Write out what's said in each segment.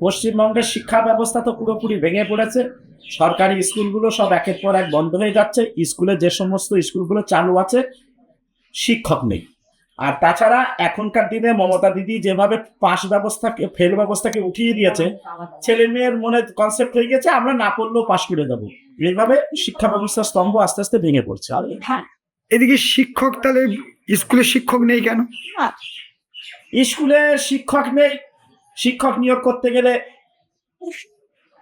পশ্চিমবঙ্গের শিক্ষা ব্যবস্থা তো পুরোপুরি ভেঙে পড়েছে। সরকারি স্কুলগুলো সব একের পর এক বন্ধ হয়ে যাচ্ছে। স্কুলে যে সমস্ত স্কুলগুলো চালু আছে শিক্ষক নেই। আর তাছাড়া এখনকার দিনে মমতা দিদি যেভাবে পাস ব্যবস্থাকে ফেল ব্যবস্থাকে উঠিয়ে দিয়েছে, ছেলে মেয়ের মনে কনসেপ্ট হয়ে গেছে আমরা না পড়লেও পাস করে দেবো। এইভাবে শিক্ষা ব্যবস্থার স্তম্ভ আস্তে আস্তে ভেঙে পড়ছে। আর এদিকে শিক্ষক, তাহলে স্কুলে শিক্ষক নেই কেন? স্কুলে শিক্ষক নেই, শিক্ষক নিয়োগ করতে গেলে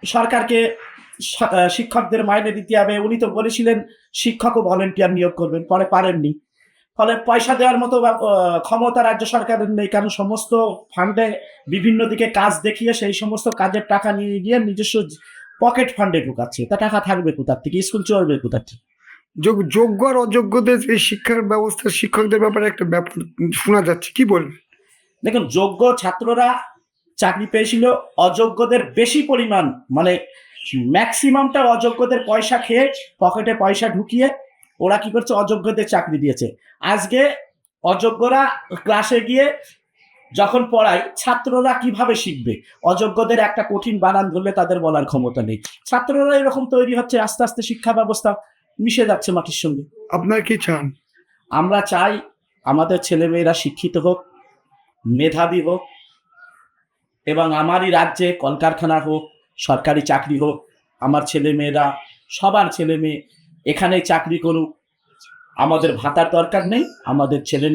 সরকারকে শিক্ষকদের মাইনে দিতে হবে। উনি তো বলেছিলেন শিক্ষক ও ভলেন্টিয়ার নিয়োগ করবেন, পরে পারেননি। ফলে পয়সা দেওয়ার মতো ক্ষমতা রাজ্য সরকারের নেই, কারণ সমস্ত ফান্ডে বিভিন্ন দিকে কাজ দেখিয়ে সেই সমস্ত কাজের টাকা নিয়ে গিয়ে নিজস্ব পকেট ফান্ডে ঢুকাচ্ছে। তা টাকা থাকবে কোথার থেকে, স্কুল চলবে কোথার থেকে? যোগ্য আর অযোগ্যদের এই শিক্ষার ব্যবস্থা, শিক্ষকদের ব্যাপারে একটা ব্যাপার শোনা যাচ্ছে, কি বলবেন? দেখুন, যোগ্য ছাত্ররা চাকরি পেয়েছিল, অযোগ্যদের বেশি পরিমাণ, মানে ম্যাক্সিমামটা অযোগ্যদের পয়সা খেয়ে, পকেটে পয়সা ঢুকিয়ে ওরা কি করছে, অযোগ্যদের চাকরি দিয়েছে। আজকে অযোগ্যরা ক্লাসে গিয়ে যখন পড়ায়, ছাত্ররা কিভাবে শিখবে? অযোগ্যদের একটা কঠিন বানান ধরলে তাদের বলার ক্ষমতা নেই। ছাত্ররা এরকম তৈরি হচ্ছে, আস্তে আস্তে শিক্ষা ব্যবস্থা মিশে যাচ্ছে মাটির সঙ্গে। আপনার কি চান? আমরা চাই আমাদের ছেলেমেয়েরা শিক্ষিত হোক, মেধাবী হোক, এবং আমারই রাজ্যে কলকারখানা হোক, সরকারি চাকরি হোক, আমার ছেলেমেয়েরা, সবার ছেলে মেয়ে এখানেই চাকরি করুক। আমাদের ভাতার দরকার নেই, আমাদের ছেলে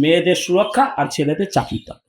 মেয়েদের সুরক্ষা আর ছেলেদের চাকরির দরকার।